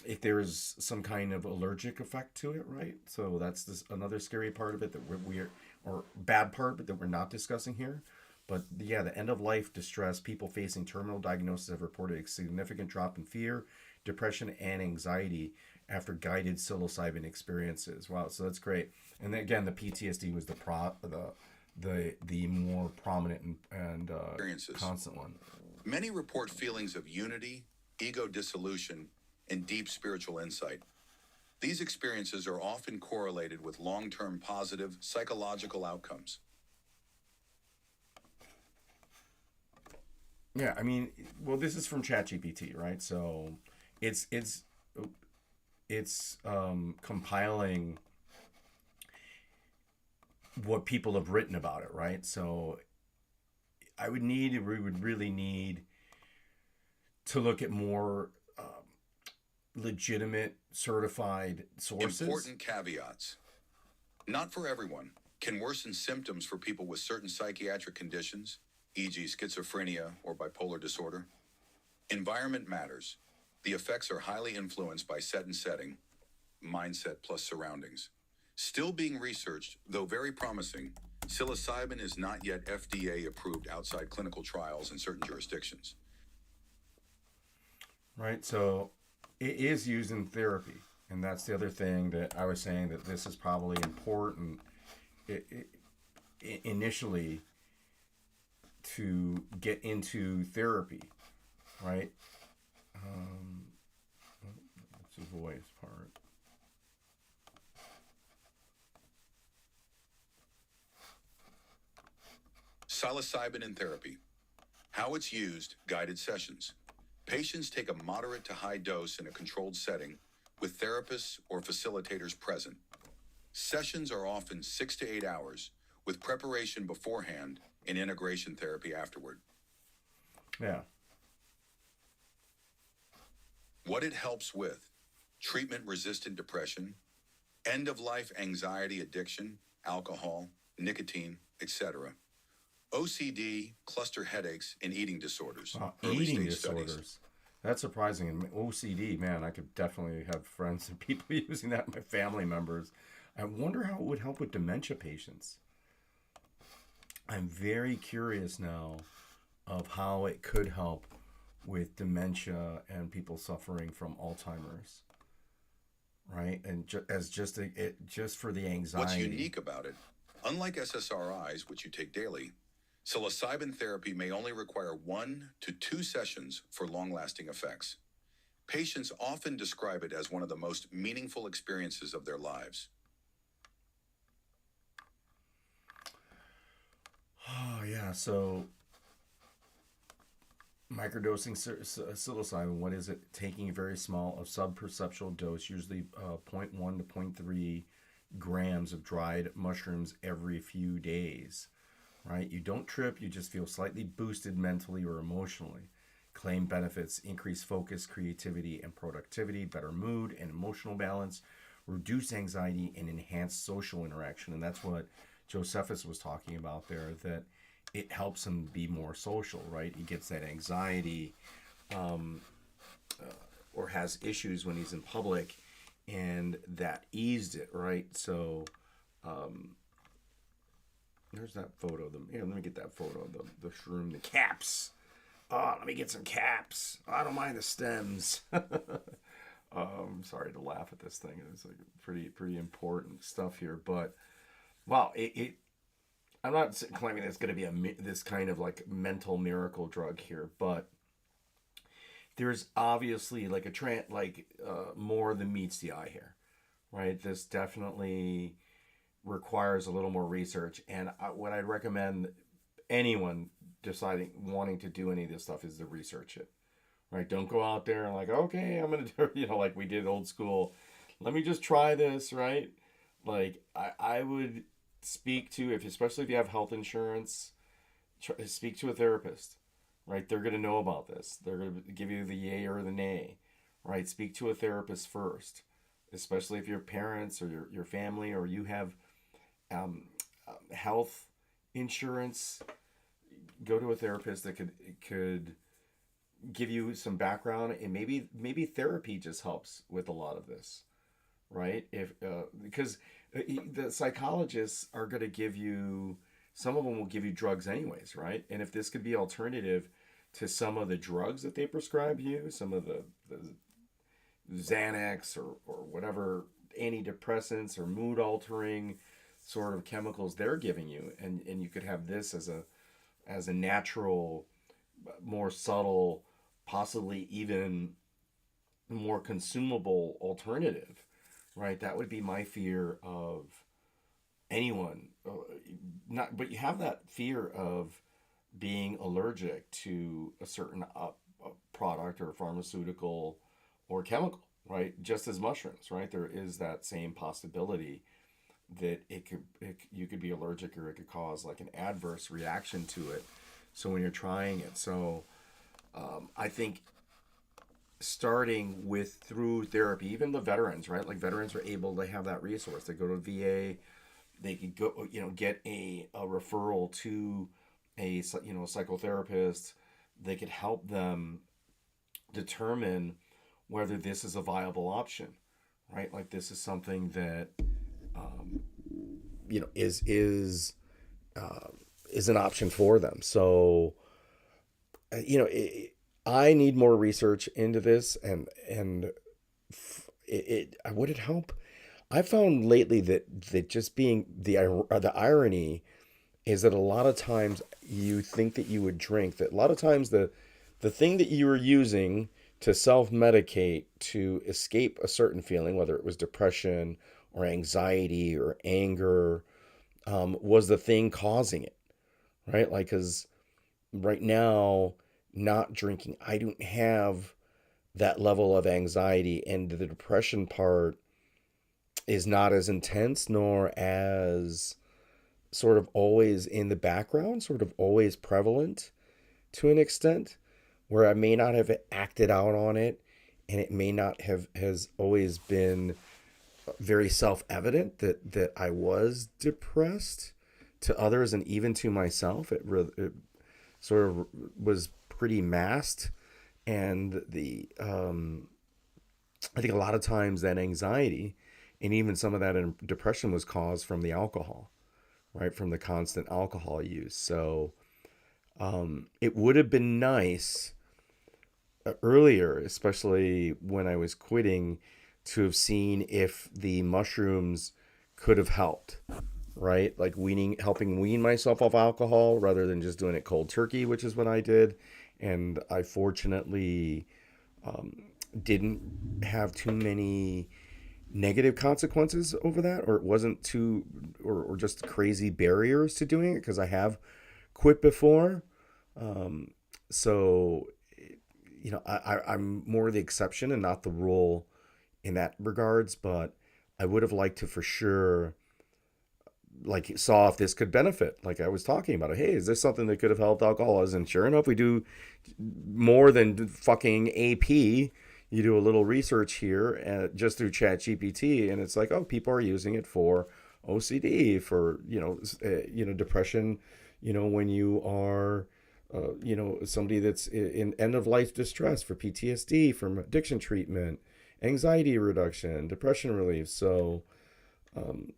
if there's some kind of allergic effect to it, right? So that's another scary part of it that we're or bad part, but that we're not discussing here. But yeah, the end of life distress, people facing terminal diagnosis have reported a significant drop in fear, depression, and anxiety after guided psilocybin experiences. Wow, so that's great. And then, again, the PTSD was the more prominent and constant one. Many report feelings of unity, ego dissolution, and deep spiritual insight. These experiences are often correlated with long-term positive psychological outcomes. Yeah, I mean, well, this is from ChatGPT, right? So it's compiling what people have written about it, right? So we would really need to look at more legitimate, certified sources. Important caveats. Not for everyone. Can worsen symptoms for people with certain psychiatric conditions, e.g. schizophrenia or bipolar disorder. Environment matters. The effects are highly influenced by set and setting, mindset plus surroundings. Still being researched, though very promising, psilocybin is not yet FDA approved outside clinical trials in certain jurisdictions. Right, so it is used in therapy, and that's the other thing that I was saying, that this is probably important initially to get into therapy, right? That's the voice part. Psilocybin in therapy. How it's used, guided sessions. Patients take a moderate to high dose in a controlled setting with therapists or facilitators present. Sessions are often 6 to 8 hours with preparation beforehand and integration therapy afterward. Yeah. What it helps with: treatment-resistant depression, end-of-life anxiety, addiction, alcohol, nicotine, etc. OCD, cluster headaches, and eating disorders. Eating disorders. Studies. That's surprising. And OCD, man, I could definitely have friends and people using that, my family members. I wonder how it would help with dementia patients. I'm very curious now of how it could help with dementia and people suffering from Alzheimer's, right? And just for the anxiety. What's unique about it, unlike SSRIs, which you take daily, psilocybin therapy may only require 1 to 2 sessions for long-lasting effects. Patients often describe it as one of the most meaningful experiences of their lives. Oh, yeah. So microdosing psilocybin, what is it? Taking a very small, a sub-perceptual dose, usually 0.1 to 0.3 grams of dried mushrooms every few days, right? You don't trip, you just feel slightly boosted mentally or emotionally. Claim benefits: increased focus, creativity, and productivity, better mood and emotional balance, reduced anxiety, and enhanced social interaction. And that's what Josephus was talking about there, that it helps him be more social, right? He gets that anxiety or has issues when he's in public, and that eased it, right? So there's that photo of them. Here, let me get that photo of the shroom, the caps. Oh, let me get some caps. I don't mind the stems. Sorry to laugh at this thing. It's like pretty important stuff here, but wow, I'm not claiming it's going to be this kind of like mental miracle drug here, but there's obviously like more than meets the eye here, right? This definitely requires a little more research, and what I'd recommend anyone deciding wanting to do any of this stuff is to research it, right? Don't go out there and like, okay, I'm gonna do, like we did old school. Let me just try this, right? Like I would speak to, especially if you have health insurance, speak to a therapist, right? They're gonna know about this. They're gonna give you the yay or the nay, right? Speak to a therapist first, especially if your parents or your family or you have health insurance. Go to a therapist that could give you some background, and maybe therapy just helps with a lot of this, right? If because the psychologists are going to give you, some of them will give you drugs anyways, right? And if this could be alternative to some of the drugs that they prescribe you, some of the Xanax or whatever antidepressants or mood altering sort of chemicals they're giving you, and you could have this as a natural, more subtle, possibly even more consumable alternative, right? That would be my fear of anyone. Not, but you have that fear of being allergic to a certain product or pharmaceutical or chemical, right? Just as mushrooms, right? There is that same possibility that you could be allergic, or it could cause like an adverse reaction to it. So when you're trying it, I think starting through therapy, even the veterans, right? Like veterans are able to have that resource. They go to VA, they could go, get a referral to a psychotherapist. They could help them determine whether this is a viable option, right? Like this is something that is an option for them. So I need more research into this, and would it help? I found lately that just being the irony is that a lot of times you think that you would drink, that a lot of times the thing that you were using to self-medicate to escape a certain feeling, whether it was depression or anxiety or anger, was the thing causing it, right? Like, because right now, not drinking, I don't have that level of anxiety, and the depression part is not as intense, nor as sort of always in the background, sort of always prevalent to an extent, where I may not have acted out on it, and it may not has always been very self-evident that I was depressed to others, and even to myself. It sort of was pretty masked, and I think a lot of times that anxiety and even some of that depression was caused from the alcohol, right? From the constant alcohol use. So it would have been nice earlier, especially when I was quitting, to have seen if the mushrooms could have helped, right? Like helping wean myself off alcohol rather than just doing it cold turkey, which is what I did. And I fortunately didn't have too many negative consequences over that, or it wasn't too, or just crazy barriers to doing it, because I have quit before. So, I'm more the exception and not the rule in that regards, but I would have liked to for sure, like, saw if this could benefit, like I was talking about it. Hey, is this something that could have helped alcoholism? And sure enough, we do more than fucking AP. You do a little research here just through ChatGPT, and it's like, oh, people are using it for OCD, for depression, when you are somebody that's in end of life distress, for PTSD, from addiction treatment, anxiety reduction, depression relief. So and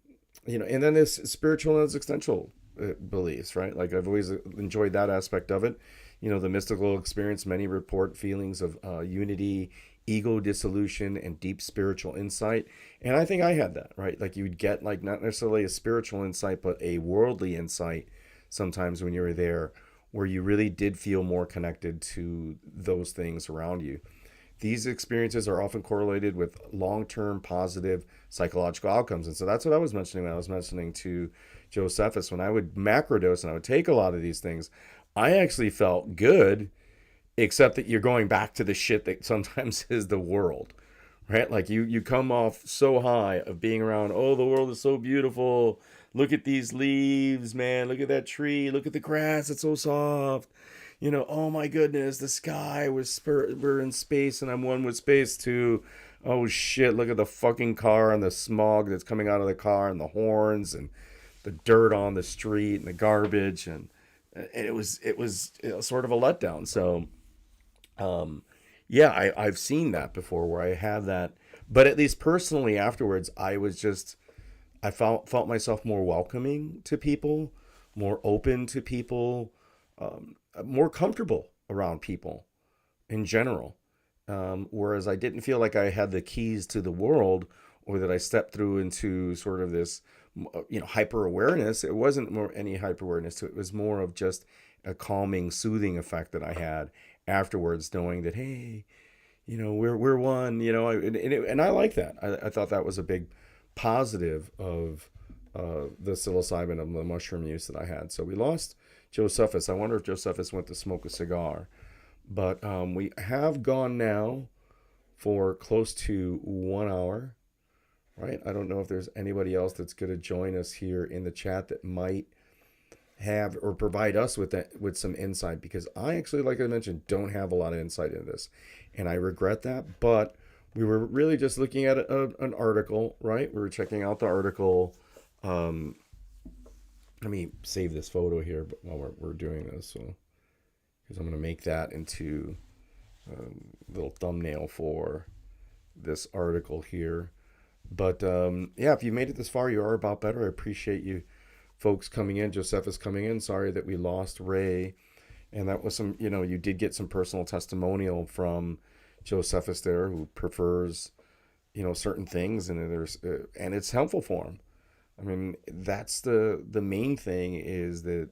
then this spiritual and existential beliefs, right? Like I've always enjoyed that aspect of it. The mystical experience, many report feelings of unity, ego dissolution, and deep spiritual insight. And I think I had that, right? Like you'd get like not necessarily a spiritual insight, but a worldly insight sometimes when you were there, where you really did feel more connected to those things around you. These experiences are often correlated with long-term positive psychological outcomes. And so that's what I was mentioning when I was mentioning to Josephus. When I would macrodose and I would take a lot of these things, I actually felt good, except that you're going back to the shit that sometimes is the world, right? Like you come off so high of being around, oh, the world is so beautiful. Look at these leaves, man. Look at that tree. Look at the grass. It's so soft. Oh my goodness, the sky was, we're in space and I'm one with space too. Oh shit, look at the fucking car and the smog that's coming out of the car and the horns and the dirt on the street and the garbage. And it was sort of a letdown. So, yeah, I've seen that before where I have that, but at least personally afterwards, I felt myself more welcoming to people, more open to people, more comfortable around people in general. Whereas I didn't feel like I had the keys to the world, or that I stepped through into sort of this, hyper awareness. It wasn't more any hyper awareness to it. It was more of just a calming, soothing effect that I had afterwards, knowing that, hey, we're one. And I like that. I thought that was a big positive of the psilocybin, of the mushroom use that I had. So we lost Josephus. I wonder if Josephus went to smoke a cigar. But we have gone now for close to 1 hour, right? I don't know if there's anybody else that's going to join us here in the chat that might have or provide us with some insight, because I actually, like I mentioned, don't have a lot of insight into this, and I regret that. But we were really just looking at an article, right? We were checking out the article. Let me save this photo here while we're doing this, so because I'm going to make that into a little thumbnail for this article here. But yeah, if you made it this far, you are about better. I appreciate you folks coming in. Josephus coming in. Sorry that we lost Ray. And that was some, you did get some personal testimonial from Josephus there, who prefers, certain things, and and it's helpful for him. I mean, that's the main thing, is that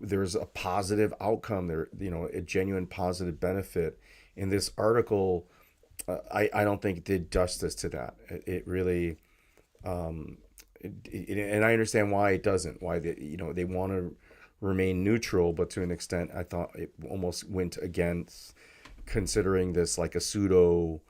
there's a positive outcome there, a genuine positive benefit. In this article, I don't think it did justice to that. It really, and I understand why it doesn't, why they want to remain neutral, but to an extent, I thought it almost went against considering this like a pseudo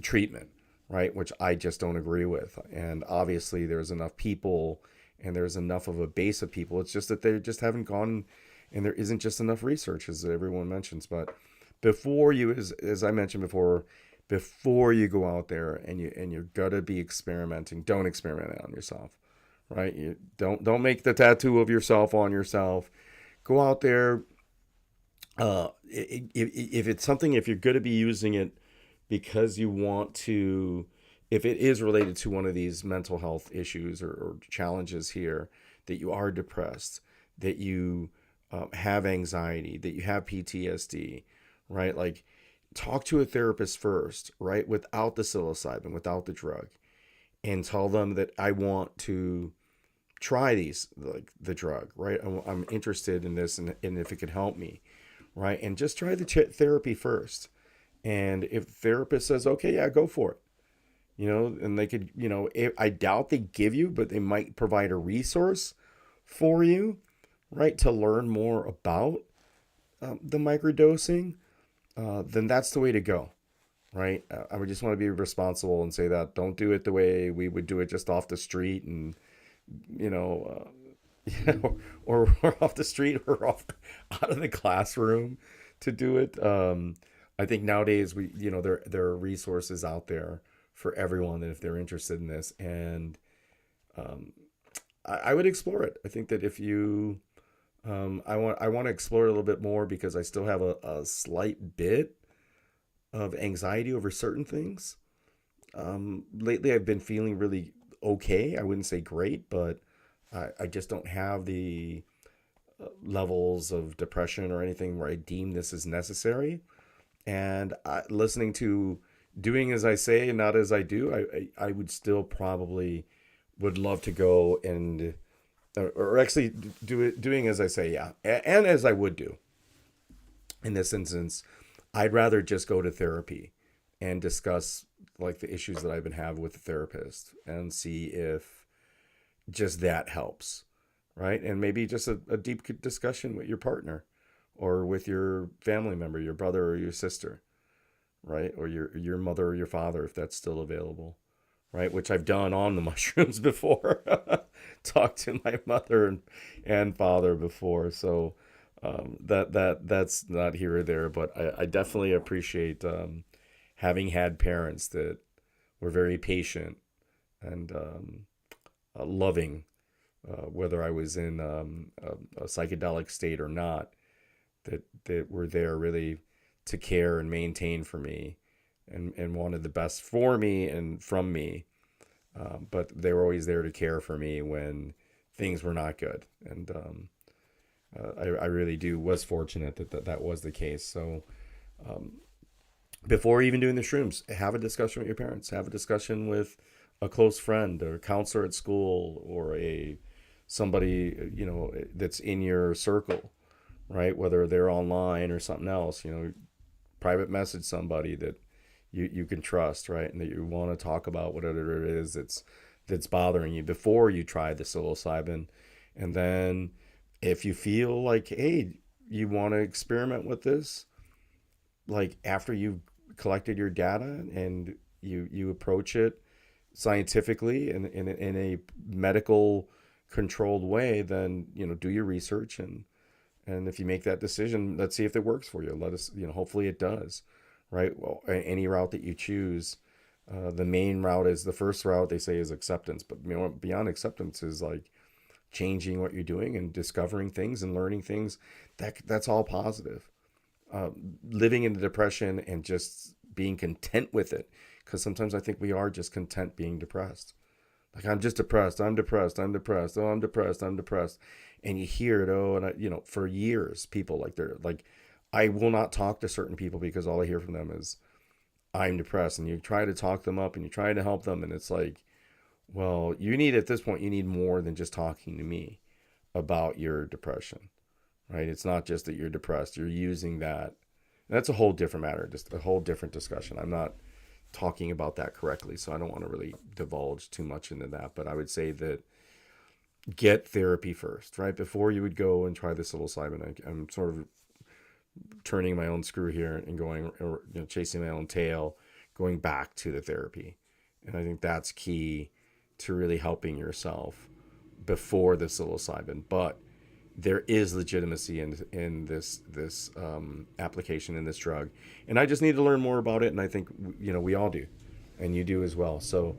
treatment, right? Which I just don't agree with. And obviously there's enough people and there's enough of a base of people. It's just that they just haven't gone, and there isn't just enough research, as everyone mentions. But before you, as I mentioned before you go out there and you're gonna be experimenting, don't experiment on yourself, right? You don't make the tattoo of yourself on yourself. Go out there. If it's something, if you're going to be using it because you want to, if it is related to one of these mental health issues or challenges here, that you are depressed, that you have anxiety, that you have PTSD, right? Like, talk to a therapist first, right? Without the psilocybin, without the drug, and tell them that I want to try these, like the drug, right? I'm interested in this, and if it could help me, right? And just try the therapy first. And if the therapist says, okay, yeah, go for it, and they could, I doubt they give you, but they might provide a resource for you, right, to learn more about the microdosing, then that's the way to go, right? I would just want to be responsible and say that don't do it the way we would do it, just off the street, and or off the street, or off out of the classroom to do it. I think nowadays there are resources out there for everyone that if they're interested in this, and I would explore it. I think that if you I want to explore it a little bit more, because I still have a slight bit of anxiety over certain things. Lately I've been feeling really okay. I wouldn't say great, but I just don't have the levels of depression or anything where I deem this is necessary. And listening to doing as I say and not as I do, I would still probably would love to go and, or actually doing as I say, yeah, and as I would do. In this instance, I'd rather just go to therapy and discuss like the issues that I've been having with the therapist and see if just that helps, right? And maybe just a deep discussion with your partner or with your family member, your brother or your sister, right? Or your mother or your father, if that's still available, right? Which I've done on the mushrooms before. Talked to my mother and father before. So that's not here or there, but I definitely appreciate having had parents that were very patient and loving, whether I was in a psychedelic state or not, that were there really to care and maintain for me and wanted the best for me and from me. But they were always there to care for me when things were not good. And I really was fortunate that was the case. So before even doing the shrooms, have a discussion with your parents, have a discussion with a close friend or a counselor at school or somebody, that's in your circle, right? Whether they're online or something else, private message somebody that you can trust, right? And that you want to talk about whatever it is that's bothering you before you try the psilocybin. And then if you feel like, hey, you want to experiment with this, like after you've collected your data and you approach it scientifically in a medical controlled way, then, do your research. And if you make that decision, let's see if it works for you. Let us, hopefully it does, right? Well, any route that you choose, the main route is the first route they say is acceptance, but beyond acceptance is like changing what you're doing and discovering things and learning things. That's all positive. Living in the depression and just being content with it. Because sometimes I think we are just content being depressed. Like, I'm just depressed. I'm depressed. I'm depressed. Oh, I'm depressed. I'm depressed. And you hear it. And for years, people I will not talk to certain people because all I hear from them is I'm depressed. And you try to talk them up and you try to help them. And it's like, well, at this point, you need more than just talking to me about your depression, right? It's not just that you're depressed. You're using that. And that's a whole different matter, just a whole different discussion. I'm not talking about that correctly, so I don't want to really divulge too much into that. But I would say that get therapy first, right? Before you would go and try the psilocybin. I'm sort of turning my own screw here and going, or chasing my own tail, going back to the therapy. And I think that's key to really helping yourself before the psilocybin. But there is legitimacy in this application in this drug, and I just need to learn more about it. And I think we all do, and you do as well. So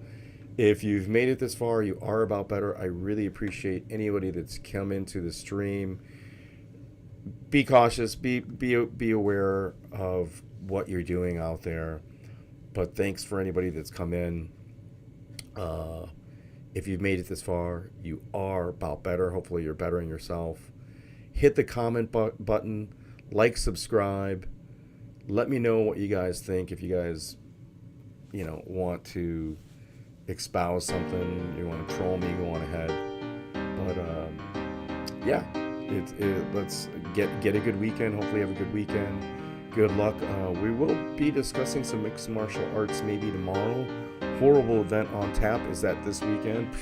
if you've made it this far, you are about better. I really appreciate anybody that's come into the stream. Be cautious. Be aware of what you're doing out there. But thanks for anybody that's come in. If you've made it this far, you are about better. Hopefully you're bettering yourself. Hit the comment button, like, subscribe. Let me know what you guys think. If you guys, want to espouse something, you want to troll me, go on ahead. But yeah, let's get a good weekend. Hopefully have a good weekend. Good luck. We will be discussing some mixed martial arts maybe tomorrow. Horrible event on tap is that this weekend.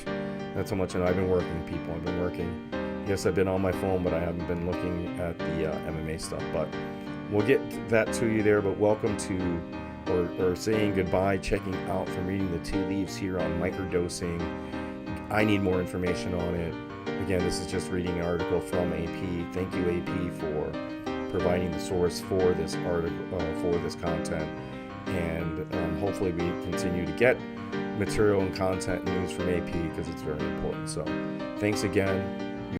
That's how much I've been working, people. I've been working. Yes, I've been on my phone, but I haven't been looking at the MMA stuff. But we'll get that to you there. But welcome to, or saying goodbye, checking out from reading the tea leaves here on microdosing. I need more information on it. Again, this is just reading an article from AP. Thank you, AP, for providing the source for this article, for this content. And hopefully we continue to get material and content news from AP because it's very important. So thanks again.